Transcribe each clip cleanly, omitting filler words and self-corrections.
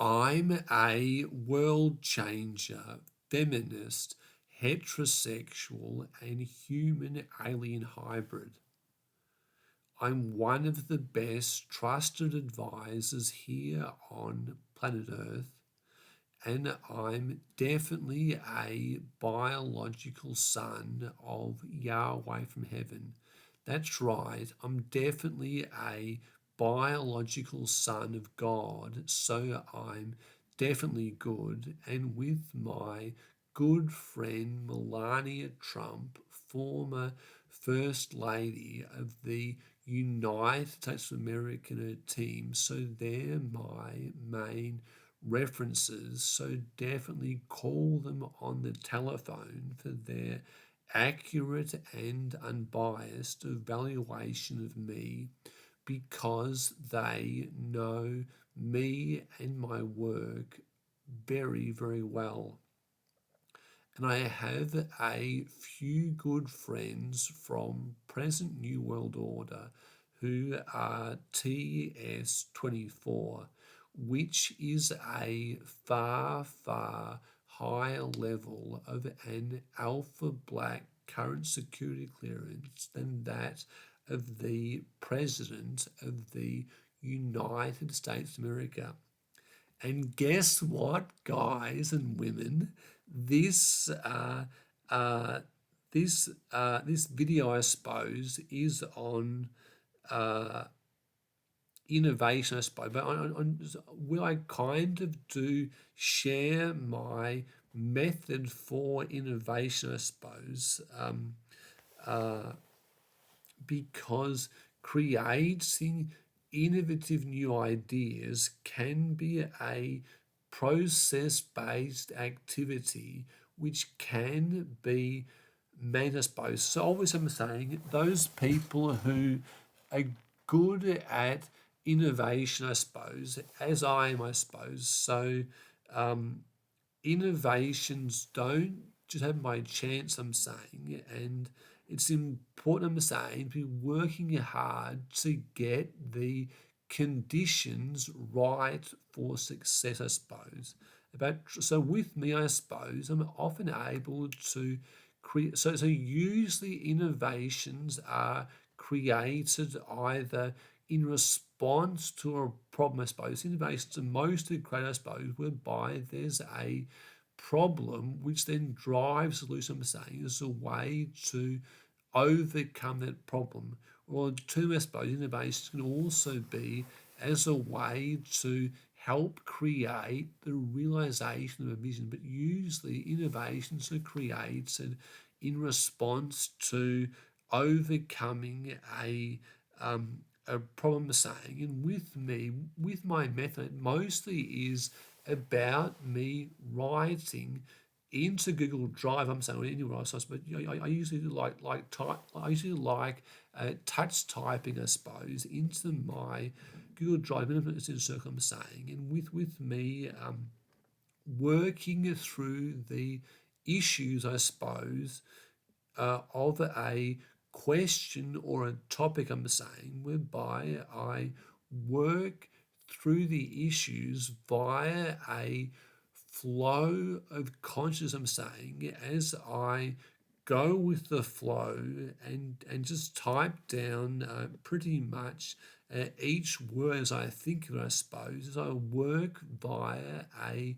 I'm a world changer, feminist, heterosexual, and human alien hybrid. I'm one of the best trusted advisors here on planet Earth, and I'm definitely a biological son of Yahweh from heaven. That's right, I'm definitely a biological son of God, so I'm definitely good. And with my good friend Melania Trump, former First Lady of the United States of America team, so they're my main references, so definitely call them on the telephone for their accurate and unbiased evaluation of me because they know me and my work very, very well. And I have a few good friends from present New World Order who are TS24, which is a far, far higher level of an alpha black current security clearance than that of the President of the United States of America. And guess what, guys and women? This uh, this video, I suppose, is on uh, innovation, I suppose. But will I kind of do share my method for innovation, I suppose, because creating innovative new ideas can be a process-based activity which can be made, I suppose. So obviously I'm saying those people who are good at innovation, I suppose, as I am, I suppose. So innovations don't just happen by chance, I'm saying, and it's important, I'm saying, to be working hard to get the conditions right for success, I suppose. So with me, I suppose, I'm often able to create. So usually innovations are created either in response to a problem, I suppose. Innovations are mostly created, I suppose, whereby there's a problem which then drives the solution, I'm saying, as a way to overcome that problem. Or two, I suppose, innovations can also be as a way to help create the realization of a vision. But usually innovations are created in response to overcoming a problem, saying. And with me, with my method, mostly is about me writing into Google Drive. I'm saying anywhere else, but I usually like type. I usually like touch typing, I suppose, into my Google Drive. It's in a circle. I'm saying, and with me working through the issues, I suppose, of a question or a topic, I'm saying, whereby I work through the issues via a flow of consciousness, I'm saying, as I go with the flow and just type down pretty much each word as I think of it, I suppose, as I work via a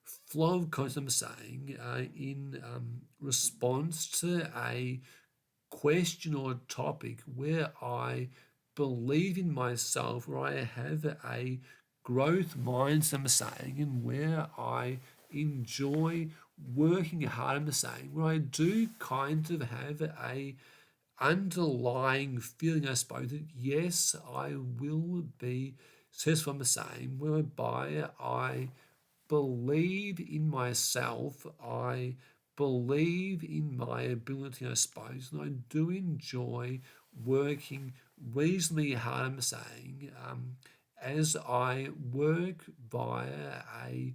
flow of consciousness, I'm saying, in response to a question or a topic where I believe in myself, where I have a growth mindset, I'm saying, and where I enjoy working hard, I'm saying, where I do kind of have a underlying feeling, I suppose, that yes, I will be successful, I'm saying, whereby I believe in myself, I believe in my ability, I suppose, and I do enjoy working reasonably hard, I'm saying, as I work via a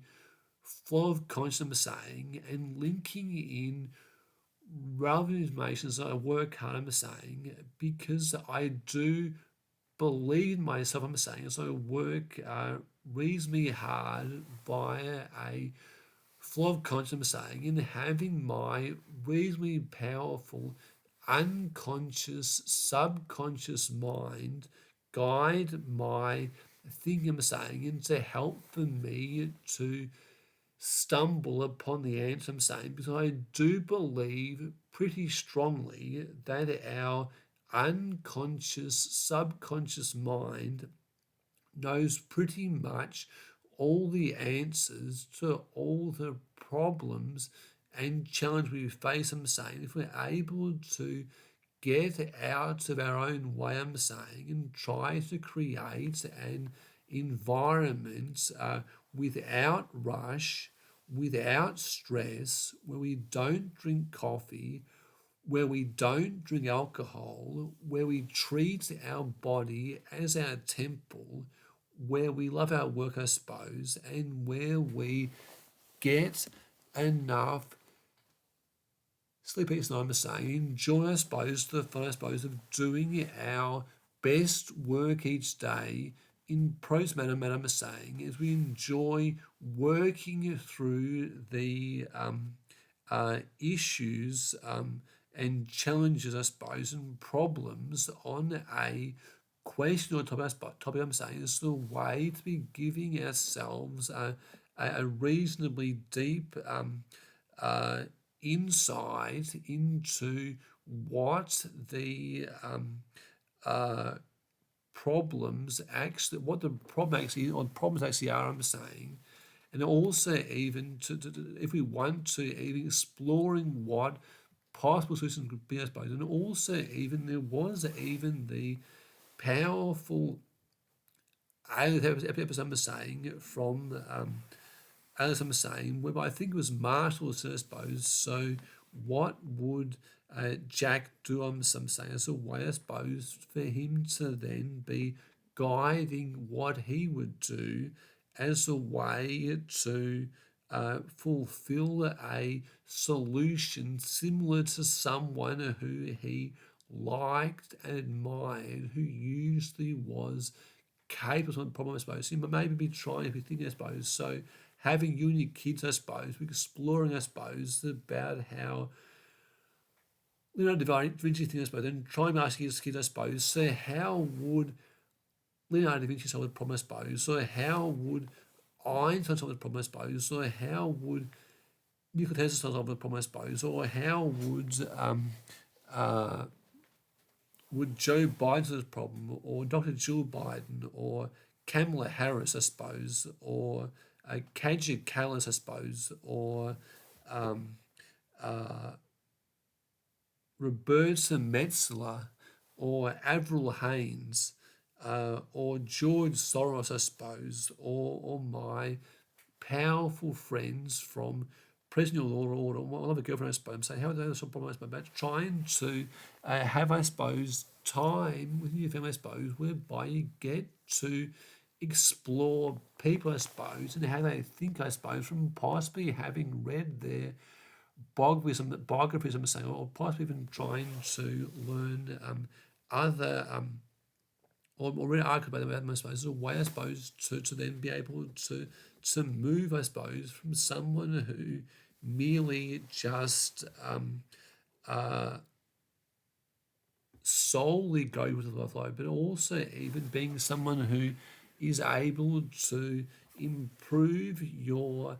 flow of consciousness, I'm saying, and linking in relevant information as I work hard, I'm saying, because I do believe in myself, I'm saying, so I work reasonably hard via a flow of conscious, I'm saying, in having my reasonably powerful unconscious, subconscious mind guide my thinking, I'm saying, and to help for me to stumble upon the answer, I'm saying, because I do believe pretty strongly that our unconscious, subconscious mind knows pretty much all the answers to all the problems and challenges we face, I'm saying. If we're able to get out of our own way, I'm saying, and try to create an environment without rush, without stress, where we don't drink coffee, where we don't drink alcohol, where we treat our body as our temple, where we love our work, I suppose, and where we get enough sleep each night, I'm saying, enjoy, I suppose, the fun, I suppose, of doing our best work each day in prose manner, I'm saying, as we enjoy working through the issues and challenges, I suppose, and problems on a question or topic, I'm saying, is the way to be giving ourselves a reasonably deep insight into what the problems actually, what the problem actually, or problems actually are, I'm saying, and also even if we want to, even exploring what possible solutions could be, I suppose, and also even there was even the powerful episode, I'm saying, from as I'm saying, whereby I think it was Marshall, I suppose. So, what would Jack do? I'm saying, as a way, I suppose, for him to then be guiding what he would do as a way to fulfill a solution similar to someone who he liked and admired, who usually was capable of the problem, I suppose. You might maybe be trying to be thinking, I suppose. So having you and your kids, I suppose, exploring, I suppose, about how Leonardo da Vinci thinks, I suppose, and trying to ask his kids, I suppose, so how would Leonardo da Vinci solve the problem, I suppose? So how would Einstein solve the problem, I suppose? So how would Nikola Tesla solve the problem, I suppose? Or how would Joe Biden solve the problem, or Dr. Jill Biden, or Kamala Harris, I suppose, or Kaja Kallas, I suppose, or Roberta Metsola, or Avril Haines, or George Soros, I suppose, or my powerful friends from prison or one other girlfriend, I suppose, say, how do they solve problems, about trying to have, I suppose, time within your family, I suppose, whereby you get to explore people, I suppose, and how they think, I suppose, from possibly having read their biographies, I'm saying, or possibly even trying to learn other or read articles about them, I suppose, as a way, I suppose, to then be able to move, I suppose, from someone who merely just solely go with the flow, but also even being someone who is able to improve your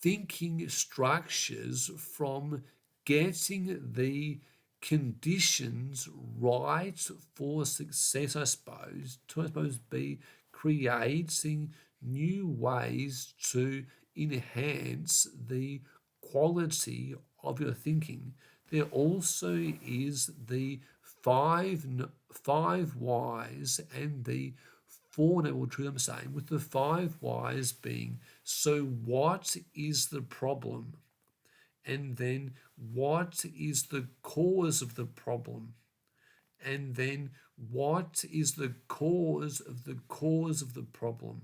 thinking structures from getting the conditions right for success, I suppose, to, I suppose, be creating new ways to enhance the quality of your thinking. There also is the five whys and the four noble truths, I'm saying, with the five whys being, so what is the problem? And then what is the cause of the problem? And then what is the cause of the cause of the problem?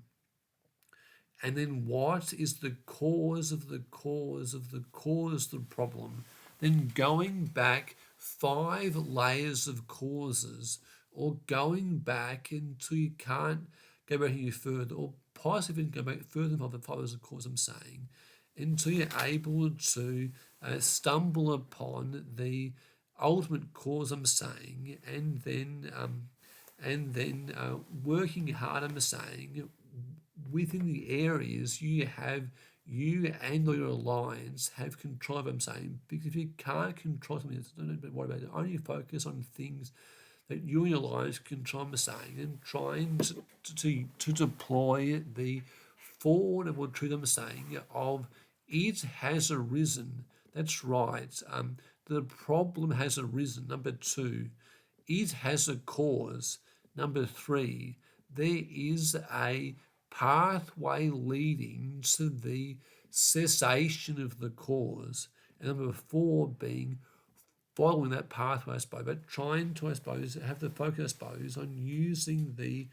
And then what is the cause of the cause of the cause of the problem? Then going back 5 layers of causes, or going back until you can't go back any further, or possibly go back further than the others, of course, I'm saying, until you're able to stumble upon the ultimate cause, I'm saying, and then working hard, I'm saying, within the areas you and or your alliance have control of, I'm saying, because if you can't control something, don't worry about it. Only focus on things that you and your alliance can control, I'm saying, and trying to deploy the forwardable truth, I'm saying, of it has arisen. That's right. The problem has arisen. Number two, it has a cause. Number three, there is a pathway leading to the cessation of the cause. And number four being following that pathway, I suppose, but trying to, I suppose, have the focus, I suppose, on using the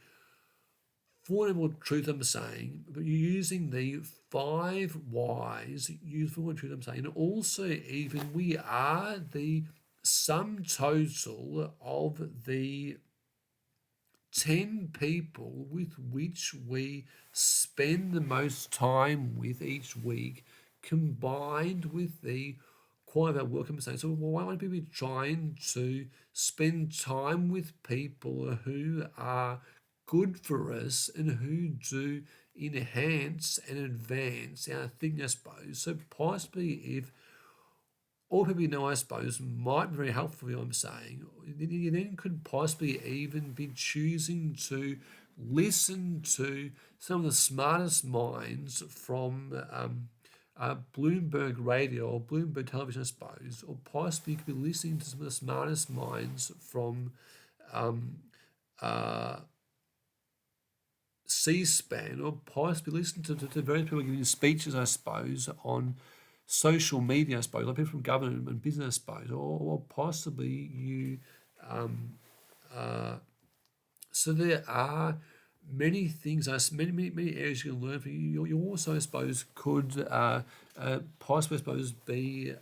formidable truth, I'm saying, but you're using the 5 whys, useful truth, I'm saying, and also even we are the sum total of the 10 people with which we spend the most time with each week, combined with the quality of our work, I'm saying. So why won't people be trying to spend time with people who are good for us and who do enhance and advance our thinking, I suppose? So possibly if all people you know, I suppose, might be very helpful for you, I'm saying, you then could possibly even be choosing to listen to some of the smartest minds from Bloomberg Radio or Bloomberg Television, I suppose, or possibly you could be listening to some of the smartest minds from C-SPAN, or possibly listen to various people giving speeches, I suppose, on social media, I suppose, like people from government and business, I suppose, or possibly you. So there are many things, many areas you can learn from. You also, I suppose, could possibly, I suppose, be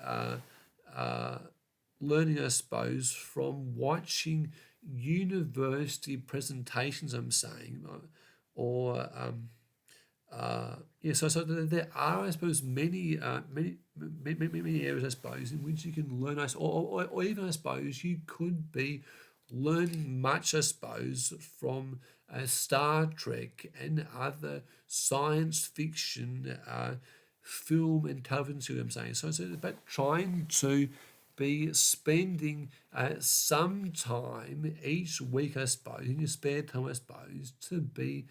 learning, I suppose, from watching university presentations, I'm saying, or yeah, so there are, I suppose, many areas, I suppose, in which you can learn, or even, I suppose, you could be learning much, I suppose, from Star Trek and other science fiction film and television series, I'm saying. So it's about trying to be spending some time each week, I suppose, in your spare time, I suppose, to be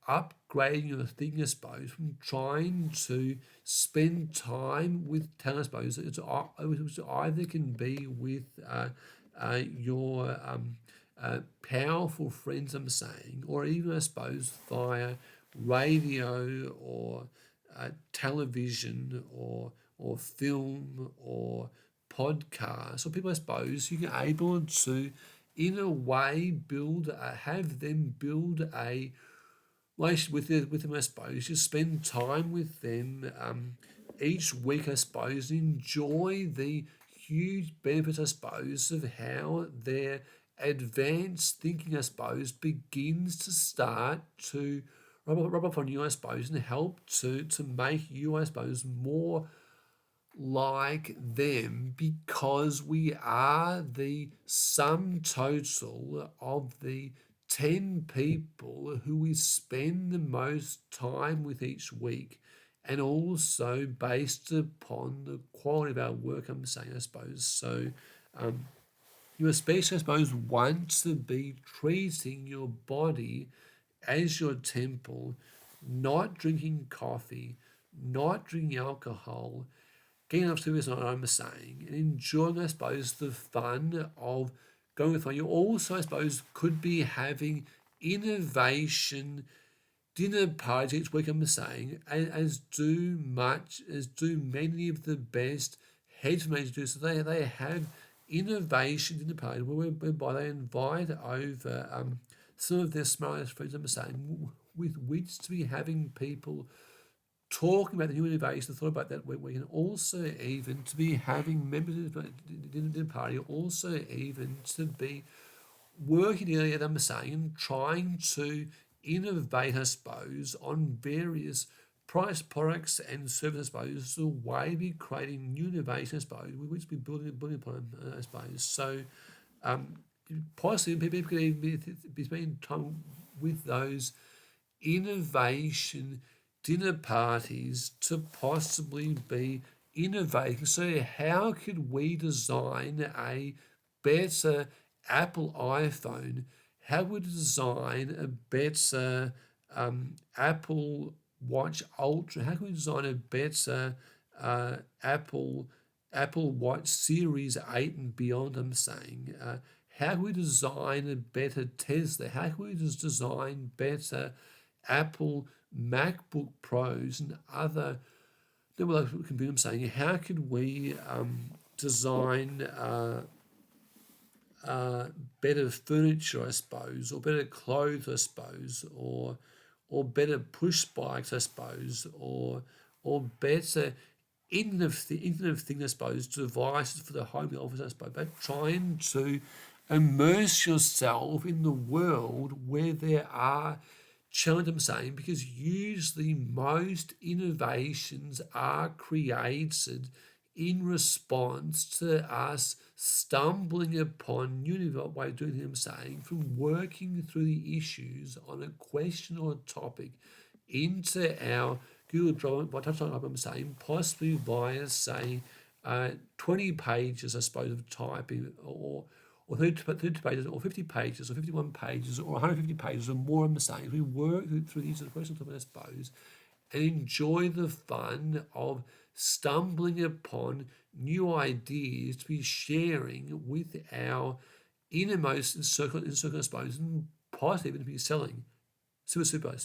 upgrading your thinking, I suppose, from trying to spend time with talent, I suppose. Which either can be with your powerful friends, I'm saying, or even, I suppose, via radio or television or film or podcast, or people, I suppose, you can able to, in a way, have them build a relationship with them, I suppose. You spend time with them each week, I suppose, and enjoy the huge benefits, I suppose, of how their advanced thinking, I suppose, begins to start to rub up on you, I suppose, and help to make you, I suppose, more like them, because we are the sum total of the 10 people who we spend the most time with each week, and also based upon the quality of our work, I'm saying, I suppose. So you especially, I suppose, want to be treating your body as your temple, not drinking coffee, not drinking alcohol, getting up to this, I'm saying, and enjoying, I suppose, the fun of going with fun. You also, I suppose, could be having innovation dinner parties each week, I'm saying, as do many of the best hedge managers do. So they have innovation dinner parties whereby they invite over some of their smartest friends, I'm saying, with which to be having people talking about the new innovations, thought about that we can also even to be having members of the dinner party, also even to be working together, I'm saying, and trying to innovate, I suppose, on various price products and services, I suppose, the way we're creating new innovation, I suppose, which we're building upon, I suppose. So possibly people could even be spending time with those innovation dinner parties to possibly be innovating. So how could we design a better Apple iPhone? How would we design a better Apple Watch Ultra? How can we design a better Apple Watch Series 8 and beyond, I'm saying? How can we design a better Tesla? How can we just design better Apple MacBook Pros and other computer? I'm saying, how could we design better furniture, I suppose, or better clothes, I suppose, or better push bikes, I suppose, or better Internet of Things, I suppose, devices for the home and office, I suppose, but trying to immerse yourself in the world where there are challenges, I'm saying, because usually most innovations are created in response to us stumbling upon new way of doing things, I'm saying, from working through the issues on a question or a topic into our Google Drive, by touching up, I'm saying, possibly via, say, 20 pages, I suppose, of typing, or 30 pages, or 50 pages, or 51 pages, or 150 pages, or more, I'm saying. We work through these questions, I suppose, and enjoy the fun of stumbling upon new ideas to be sharing with our innermost circle, I suppose, and possibly even to be selling. Super.